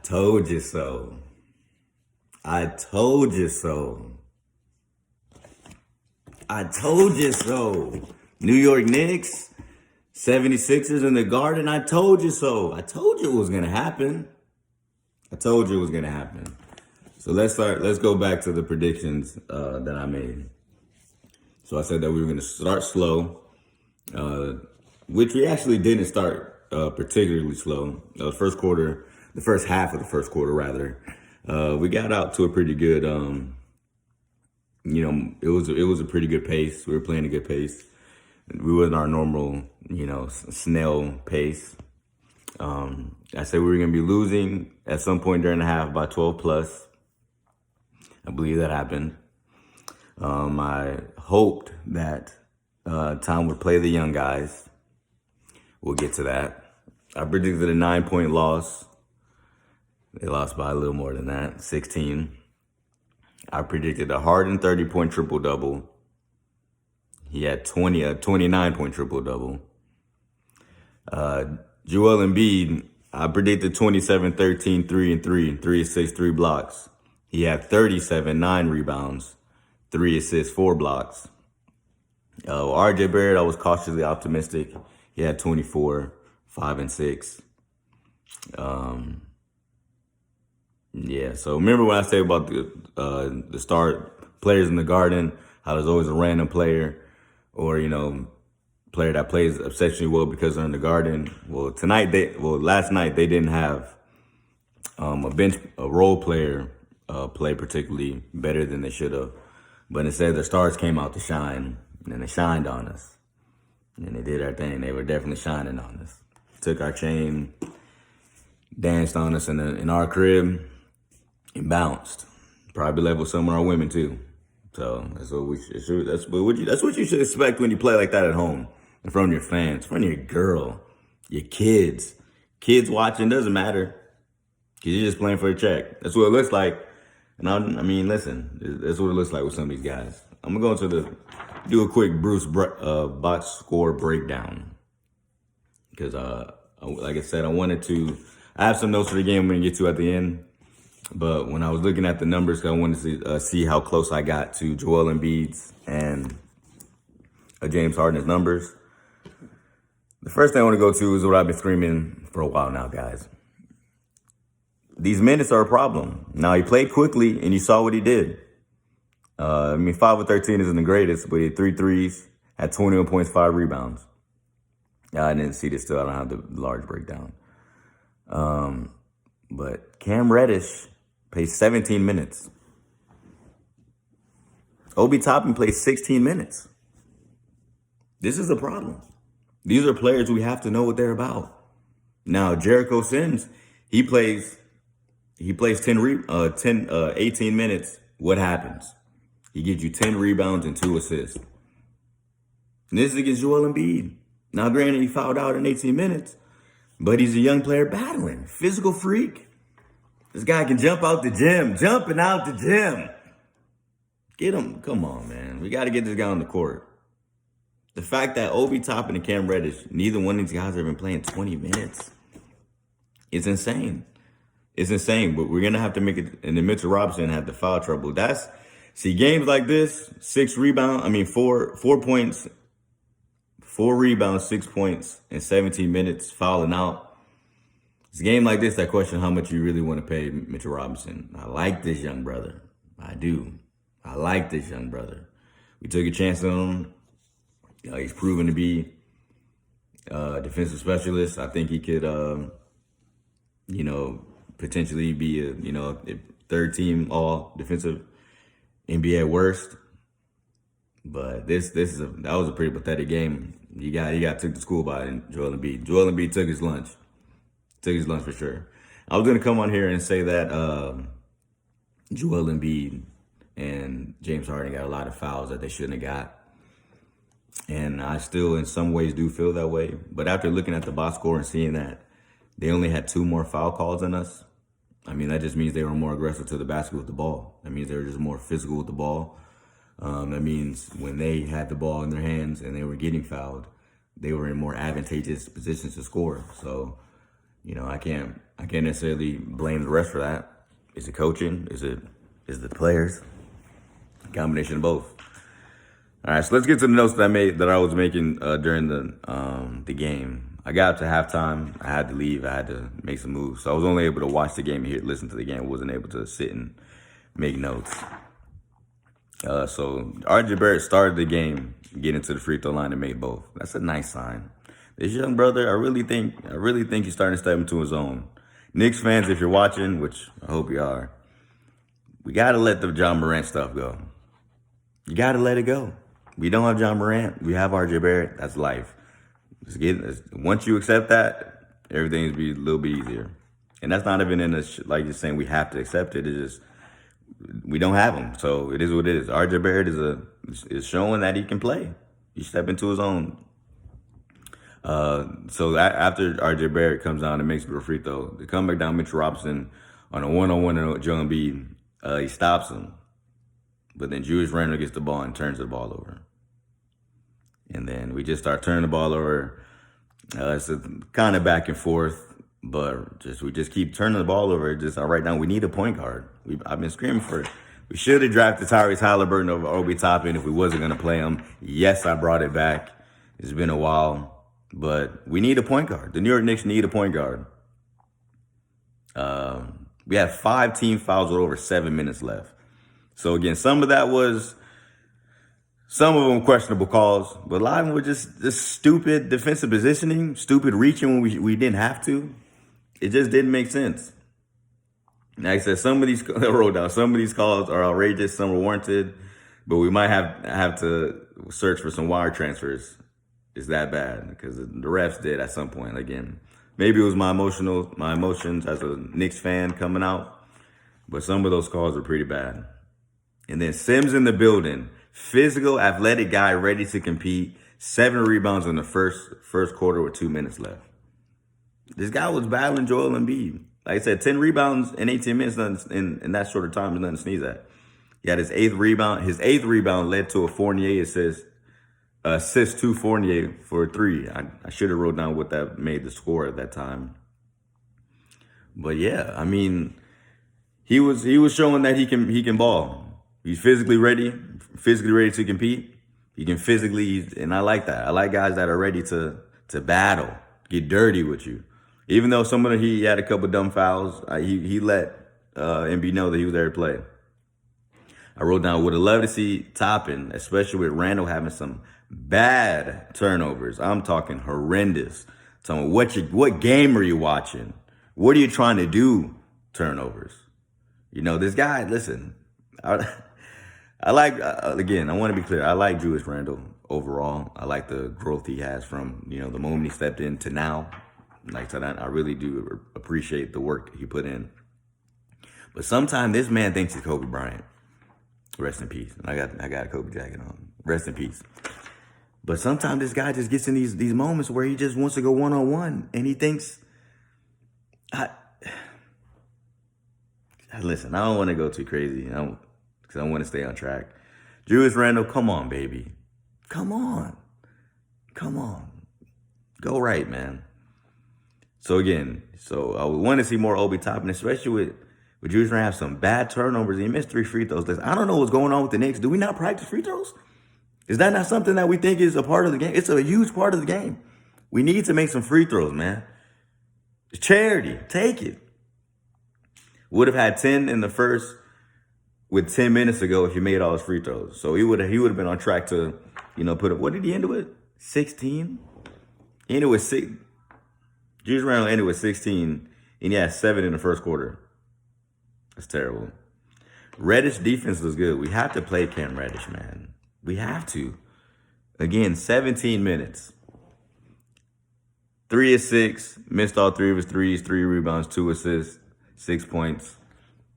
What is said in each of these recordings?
told you so. I told you so. I told you so. New York Knicks, 76ers in the Garden. I told you so. I told you it was going to happen. I told you it was going to happen. So let's go back to the predictions that I made. So I said that we were going to start slow, which we actually didn't start particularly slow. The first half of the first quarter, rather. We got out to a pretty good, it was a pretty good pace. We were playing a good pace. We wasn't our normal, snail pace. I said we were going to be losing at some point during the half by 12 plus. I believe that happened. I hoped that Tom would play the young guys. We'll get to that. I predicted a 9-point loss. They lost by a little more than that, 16. I predicted a Harden 30-point triple-double. He had a 29-point triple-double. Joel Embiid, I predicted 27, 13, 3 and 3, 3 assists, 3 blocks. He had 37, 9 rebounds, 3 assists, 4 blocks. RJ Barrett, I was cautiously optimistic. He had 24, 5 and 6. Yeah, so remember when I say about the star players in the Garden, how there's always a random player or, player that plays exceptionally well because they're in the Garden. Well, last night they didn't have a role player play particularly better than they should have. But instead the stars came out to shine, and they shined on us. And they did their thing. They were definitely shining on us. Took our chain, danced on us in our crib, and bounced. Probably leveled some of our women too. So that's what you should expect when you play like that at home, in front of your fans, in front of your girl, your kids. Kids watching, doesn't matter, because you're just playing for a check. That's what it looks like. And listen, that's what it looks like with some of these guys. I'm gonna go do a quick Bruce box score breakdown, because like I said, I have some notes for the game I'm gonna get to at the end. But when I was looking at the numbers, I wanted to see how close I got to Joel Embiid's and James Harden's numbers. The first thing I want to go to is what I've been screaming for a while now, guys. These minutes are a problem. Now, he played quickly, and you saw what he did. 5 of 13 isn't the greatest, but he had 3 threes, had 21 points, 5 rebounds. I didn't see this still. I don't have the large breakdown. But Cam Reddish plays 17 minutes. Obi Toppin plays 16 minutes. This is a problem. These are players we have to know what they're about. Now, Jericho Sims, he plays 18 minutes. What happens? He gives you 10 rebounds and 2 assists. And this is against Joel Embiid. Now, granted, he fouled out in 18 minutes, but he's a young player battling. Physical freak. This guy can jump out the gym. Jumping out the gym. Get him. Come on, man. We got to get this guy on the court. The fact that Obi Toppin and Cam Reddish, neither one of these guys have been playing 20 minutes. It's insane. It's insane. But we're going to have to make it. And then Mitchell Robinson had the foul trouble. Games like this, 4 points, 4 rebounds, 6 points, and 17 minutes fouling out. It's a game like this, I question how much you really want to pay Mitchell Robinson. I like this young brother. I do. I like this young brother. We took a chance on him. He's proven to be a defensive specialist. I think he could, potentially be a third team all defensive NBA worst. But that was a pretty pathetic game. He got took to school by Joel Embiid. Joel Embiid took his lunch. Took his lunch for sure. I was going to come on here and say that Joel Embiid and James Harden got a lot of fouls that they shouldn't have got. And I still, in some ways, do feel that way. But after looking at the box score and seeing that they only had 2 more foul calls than us, that just means they were more aggressive to the basket with the ball. That means they were just more physical with the ball. That means when they had the ball in their hands and they were getting fouled, they were in more advantageous positions to score. So I can't necessarily blame the rest for that. Is it coaching? Is it the players? A combination of both. All right, so let's get to the notes that I was making during the game. I got up to halftime. I had to leave. I had to make some moves. So I was only able to watch the game and listen to the game. I wasn't able to sit and make notes. So RJ Barrett started the game, getting to the free throw line and made both. That's a nice sign. This young brother, I really think he's starting to step into his own. Knicks fans, if you're watching, which I hope you are, we got to let the John Morant stuff go. You got to let it go. We don't have John Morant. We have RJ Barrett. That's life. Once you accept that, everything's be a little bit easier. And that's not even in like just saying we have to accept it. It's just we don't have him, so it is what it is. RJ Barrett is showing that he can play. He step into his own. So after RJ Barrett comes down and makes a free throw, they come back down Mitchell Robinson on a one-on-one to Joe Embiid. He stops him, but then Julius Randle gets the ball and turns the ball over. And then we just start turning the ball over. It's kind of back and forth, but we just keep turning the ball over. I write down we need a point guard. I've been screaming for it. We should have drafted Tyrese Halliburton over Obi Toppin if we wasn't going to play him. Yes, I brought it back. It's been a while, but we need a point guard. The New York Knicks need a point guard. We had 5 team fouls with over 7 minutes left. So again, some of them questionable calls, but a lot of them were just stupid defensive positioning, stupid reaching when we didn't have to. It just didn't make sense. Like I said, some of these calls are outrageous, some are warranted, but we might have to search for some wire transfers. It's that bad because the refs did at some point. Again, maybe it was my emotions as a Knicks fan coming out, but some of those calls are pretty bad. And then Sims in the building, physical, athletic guy ready to compete. 7 rebounds in the first quarter with 2 minutes left. This guy was battling Joel Embiid. Like I said, 10 rebounds in 18 minutes in that short of time is nothing to sneeze at. He had his 8th rebound. His 8th rebound led to a Fournier assist to Fournier for a 3. I should have wrote down what that made the score at that time. But yeah, I mean, he was showing that he can ball. He's physically ready to compete. He can and I like that. I like guys that are ready to battle, get dirty with you. Even though he had a couple dumb fouls, he let Embiid know that he was there to play. I wrote down, would have loved to see Toppin, especially with Randle having some bad turnovers. I'm talking horrendous. Talking what game are you watching? What are you trying to do? Turnovers. This guy. Listen, I like again. I want to be clear. I like Julius Randle overall. I like the growth he has from the moment he stepped in to now. Like that, I really do appreciate the work he put in. But sometimes this man thinks he's Kobe Bryant. Rest in peace. I got a Kobe jacket on. Rest in peace. But sometimes this guy just gets in these moments where he just wants to go one-on-one, and he thinks, listen, I don't want to go too crazy, because I want to stay on track. Julius Randle, come on, baby. Come on. Go right, man. So again, I would want to see more Obi Toppin, especially with Julius Randle have some bad turnovers. He missed 3 free throws. Listen, I don't know what's going on with the Knicks. Do we not practice free throws? Is that not something that we think is a part of the game? It's a huge part of the game. We need to make some free throws, man. It's charity. Take it. Would have had 10 in the first with 10 minutes ago if he made all his free throws. So he would have been on track to, put up. What did he end with? 16? He ended with 6. Julius Randle ended with 16, and he had 7 in the first quarter. That's terrible. Reddish defense was good. We have to play Cam Reddish, man. We have to. Again, 17 minutes. 3 of 6. Missed all 3 of his threes. 3 rebounds, 2 assists, 6 points.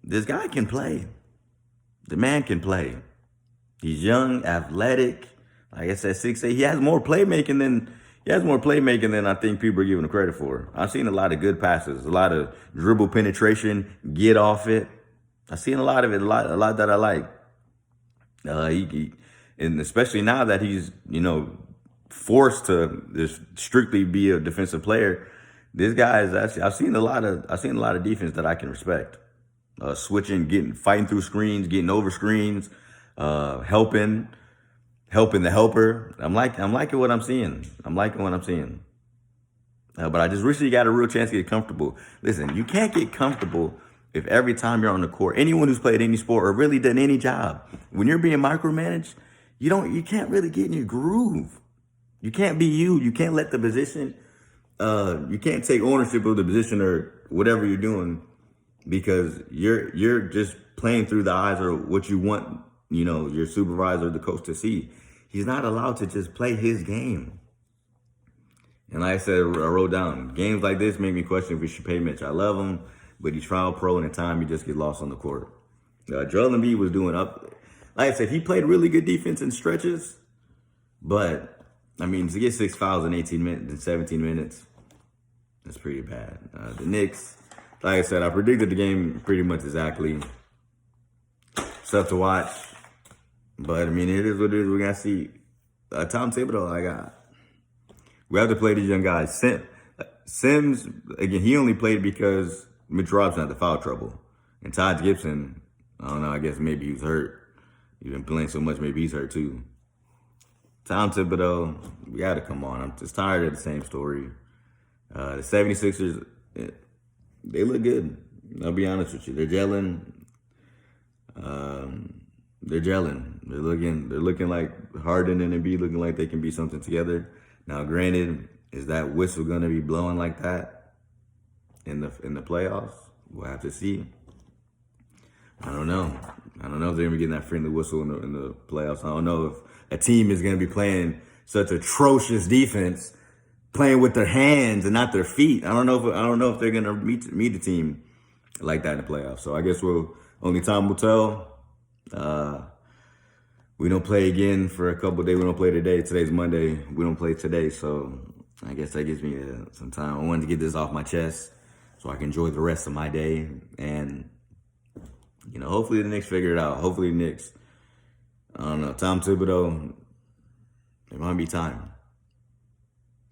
This guy can play. The man can play. He's young, athletic. Like I said, 6'8". He has more playmaking than I think people are giving him credit for. I've seen a lot of good passes, a lot of dribble penetration, get off it. I've seen a lot of it, a lot that I like. And especially now that he's, forced to just strictly be a defensive player, This guy is actually I've seen a lot of defense that I can respect. Switching, fighting through screens, getting over screens, helping the helper. I'm liking what I'm seeing. I'm liking what I'm seeing. But I just recently got a real chance to get comfortable. Listen, you can't get comfortable if every time you're on the court, anyone who's played any sport or really done any job, when you're being micromanaged, you can't really get in your groove. You can't be you. You can't let the position, you can't take ownership of the position or whatever you're doing because you're just playing through the eyes of what you want, your supervisor, the coach to see. He's not allowed to just play his game. And like I said, I wrote down, games like this make me question if we should pay Mitch. I love him, but he's trial pro, and at times he just gets lost on the court. Joel Embiid was doing up. Like I said, he played really good defense in stretches, but, to get 6 fouls in 18 minutes, in 17 minutes, that's pretty bad. The Knicks, like I said, I predicted the game pretty much exactly. Stuff to watch, but, it is what it is. We got to see. Tom Thibodeau, we have to play these young guys. Sims, again, he only played because Mitch Robinson had the foul trouble. And Todd Gibson, I don't know, I guess maybe he was hurt. He's been playing so much, maybe he's hurt too. Tom Thibodeau, we got to come on. I'm just tired of the same story. The 76ers, they look good. I'll be honest with you. They're gelling. They're looking like Harden and Embiid looking like they can be something together. Now, granted, is that whistle gonna be blowing like that in the playoffs? We'll have to see. I don't know if they're gonna be getting that friendly whistle in the playoffs. I don't know if a team is gonna be playing such atrocious defense, playing with their hands and not their feet. I don't know if they're gonna meet a team like that in the playoffs. So I guess only time will tell. We don't play again for a couple of days. We don't play today. Today's Monday. We don't play today. So I guess that gives me some time. I wanted to get this off my chest so I can enjoy the rest of my day. And, hopefully the Knicks figure it out. Hopefully the Knicks, I don't know, Tom Thibodeau, it might be time.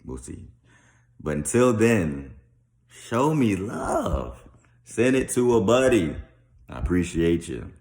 We'll see. But until then, show me love. Send it to a buddy. I appreciate you.